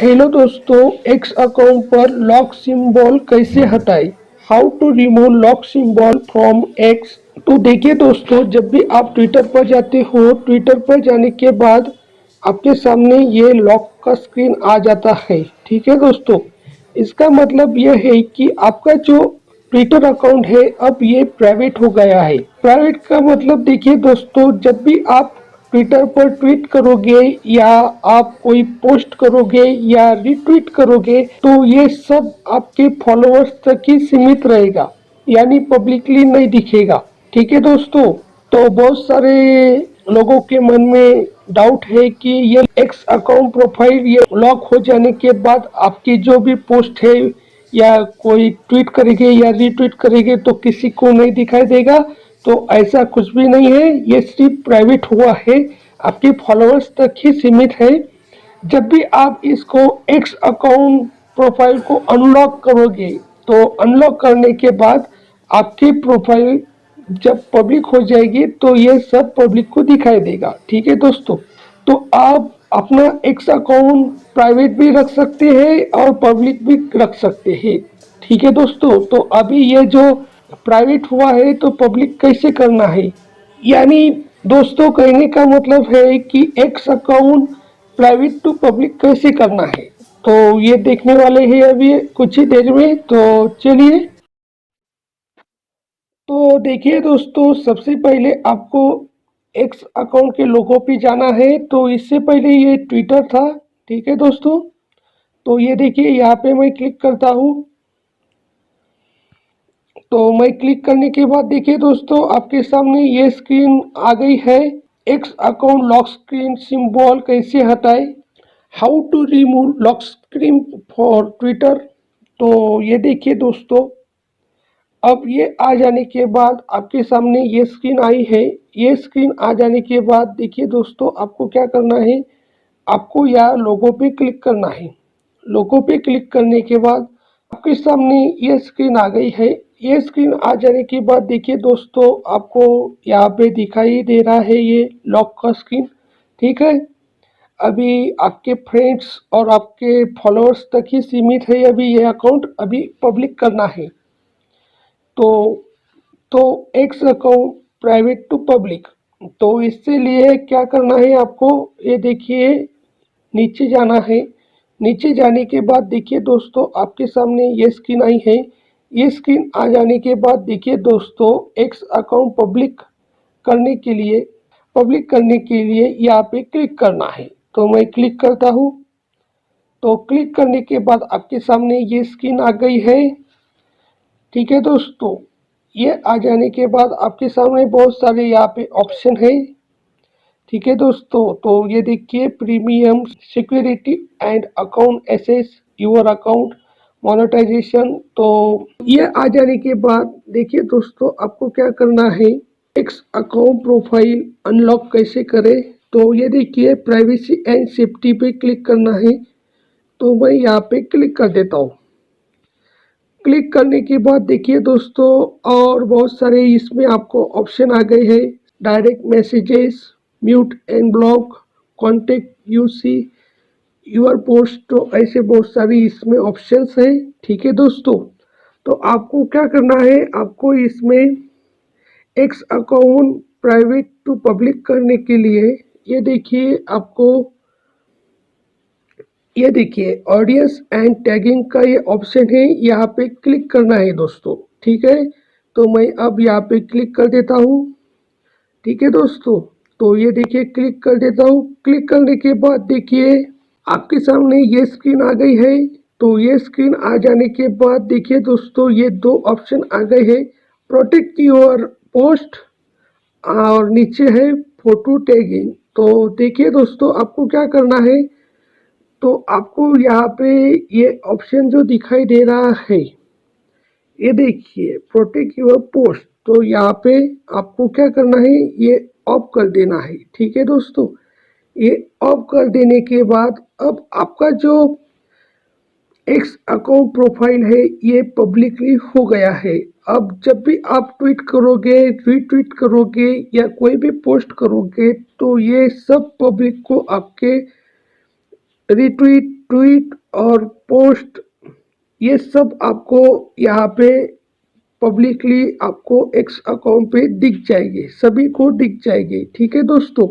Hello दोस्तों, X account पर lock symbol कैसे हटाएं? How to remove lock symbol from X. तो देखिए दोस्तों, जब भी आप ट्विटर पर जाते हो, ट्विटर पर जाने के बाद आपके सामने ये लॉक का स्क्रीन आ जाता है। ठीक है दोस्तों, इसका मतलब यह है कि आपका जो ट्विटर अकाउंट है अब ये प्राइवेट हो गया है। प्राइवेट का मतलब देखिए दोस्तों, जब भी आप ट्विटर पर ट्वीट करोगे या आप कोई पोस्ट करोगे या रिट्वीट करोगे तो ये सब आपके फॉलोअर्स तक ही सीमित रहेगा, यानी पब्लिकली नहीं दिखेगा। ठीक है दोस्तों, तो बहुत सारे लोगों के मन में डाउट है कि ये एक्स अकाउंट प्रोफाइल ये लॉक हो जाने के बाद आपकी जो भी पोस्ट है या कोई ट्वीट करेंगे या रीट्वीट करेंगे तो किसी को नहीं दिखाई देगा। तो ऐसा कुछ भी नहीं है, ये सिर्फ प्राइवेट हुआ है, आपके फॉलोअर्स तक ही सीमित है। जब भी आप इसको एक्स अकाउंट प्रोफाइल को अनलॉक करोगे तो अनलॉक करने के बाद आपकी प्रोफाइल जब पब्लिक हो जाएगी तो ये सब पब्लिक को दिखाई देगा। ठीक है दोस्तों, तो आप अपना एक्स अकाउंट प्राइवेट भी रख सकते हैं और पब्लिक भी रख सकते हैं। ठीक है दोस्तों, तो अभी ये जो प्राइवेट हुआ है तो पब्लिक कैसे करना है, यानी दोस्तों कहने का मतलब है कि X account private to public कैसे करना है, तो ये देखने वाले हैं अभी कुछ ही देर में। तो चलिए, तो देखिए दोस्तों, सबसे पहले आपको एक्स अकाउंट के लोगों पे जाना है। तो इससे पहले ये ट्विटर था। ठीक है दोस्तों, तो ये देखिए यहाँ पे मैं क्लिक करता हूँ। तो मैं क्लिक करने के बाद देखिए दोस्तों, आपके सामने ये स्क्रीन आ गई है। X account lock screen symbol कैसे हटाए, how to remove lock screen for Twitter. तो ये देखिए दोस्तों, अब ये आ जाने के बाद आपके सामने ये स्क्रीन आई है। ये स्क्रीन आ जाने के बाद देखिए दोस्तों, आपको क्या करना है, आपको यहाँ लोगो पे क्लिक करना है। लोगो पे क्लिक करने के बाद आपके सामने ये स्क्रीन आ गई है। ये स्क्रीन आ जाने के बाद देखिए दोस्तों, आपको यहाँ पे दिखाई दे रहा है ये लॉक का स्क्रीन। ठीक है, अभी आपके फ्रेंड्स और आपके फॉलोअर्स तक ही सीमित है। अभी ये अकाउंट अभी पब्लिक करना है। तो तो X account private to public, तो इससे लिए क्या करना है आपको, ये देखिए नीचे जाना है। नीचे जाने के बाद देखिए दोस्तों, आपके सामने ये स्क्रीन आई है। ये स्क्रीन आ जाने के बाद देखिए दोस्तों, एक्स अकाउंट पब्लिक करने के लिए यहाँ पे क्लिक करना है। तो मैं क्लिक करता हूँ। तो क्लिक करने के बाद आपके सामने ये स्क्रीन आ गई है। ठीक है दोस्तों, ये आ जाने के बाद आपके सामने बहुत सारे यहाँ पे ऑप्शन है। ठीक है दोस्तों, तो ये देखिए premium, security and account access, your account, monetisation. तो ये आ जाने के बाद देखिए दोस्तों, आपको क्या करना है, एक्स अकाउंट प्रोफाइल अनलॉक कैसे करें। तो ये देखिए प्राइवेसी एंड सेफ्टी पे क्लिक करना है। तो मैं यहाँ पे क्लिक कर देता हूँ। क्लिक करने के बाद देखिए दोस्तों, और बहुत सारे इसमें आपको ऑप्शन आ गए हैं। Direct messages, mute and block, contact you see, your post. तो ऐसे बहुत सारी इसमें ऑप्शंस हैं। ठीक है दोस्तों, तो आपको क्या करना है, आपको इसमें X account private to public करने के लिए ये देखिए आपको, ये देखिए ऑडियंस एंड टैगिंग का ये ऑप्शन है, यहाँ पे क्लिक करना है दोस्तों। ठीक है, तो मैं अब यहाँ पे क्लिक कर देता हूँ। ठीक है दोस्तों, तो ये देखिए क्लिक कर देता हूँ। क्लिक करने के बाद देखिए आपके सामने ये स्क्रीन आ गई है। तो ये स्क्रीन आ जाने के बाद देखिए दोस्तों, ये दो ऑप्शन आ गए हैं, प्रोटेक्ट योर पोस्ट और नीचे है फोटो टैगिंग। तो देखिए दोस्तों, आपको क्या करना है, तो आपको यहाँ पे ये ऑप्शन जो दिखाई दे रहा है, ये देखिए प्रोटेक्ट योर पोस्ट। तो यहाँ पे आपको क्या करना है, ये ऑफ कर देना है। ठीक है दोस्तों, ये ऑफ कर देने के बाद अब आपका जो एक्स अकाउंट प्रोफाइल है ये पब्लिकली हो गया है। अब जब भी आप ट्वीट करोगे, रीट्वीट करोगे या कोई भी पोस्ट करोगे तो ये सब पब्लिक को आपके रिट्वीट ट्वीट और पोस्ट, ये सब आपको यहाँ पे पब्लिकली आपको एक्स अकाउंट पे दिख जाएगी, सभी को दिख जाएगी। ठीक है दोस्तों,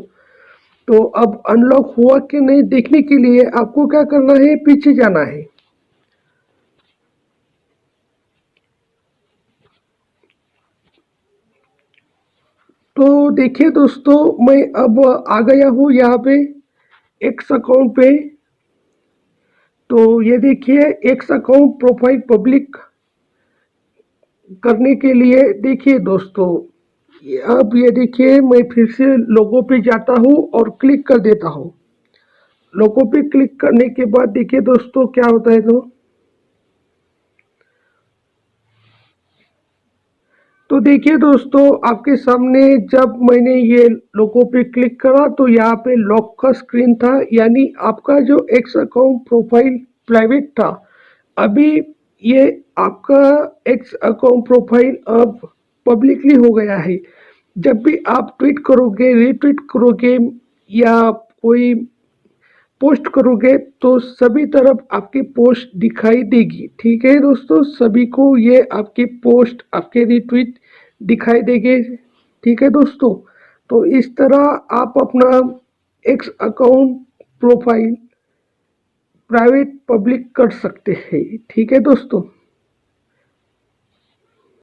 तो अब अनलॉक हुआ कि नहीं देखने के लिए आपको क्या करना है, पीछे जाना है। तो देखिए दोस्तों, मैं अब आ गया हूँ यहाँ पे एक्स अकाउंट पे। तो ये देखिए एक्स अकाउंट प्रोफाइल पब्लिक करने के लिए देखिए दोस्तों, अब ये देखिए मैं फिर से लोगो पे जाता हूँ और क्लिक कर देता हूँ। लोगो पे क्लिक करने के बाद देखिए दोस्तों क्या होता है। तो देखिए दोस्तों, आपके सामने जब मैंने ये लोगो पे क्लिक करा तो यहाँ पे लॉक का स्क्रीन था, यानी आपका जो एक्स अकाउंट प्रोफाइल प्राइवेट था, अभी ये आपका एक्स अकाउंट प्रोफाइल अब पब्लिकली हो गया है। जब भी आप ट्वीट करोगे, रीट्वीट करोगे या कोई पोस्ट करोगे तो सभी तरफ आपकी पोस्ट दिखाई देगी। ठीक है दोस्तों, सभी को ये आपकी पोस्ट, आपके रिट्वीट दिखाई देंगे। ठीक है दोस्तों, तो इस तरह आप अपना x account profile private public कर सकते हैं। ठीक है दोस्तों।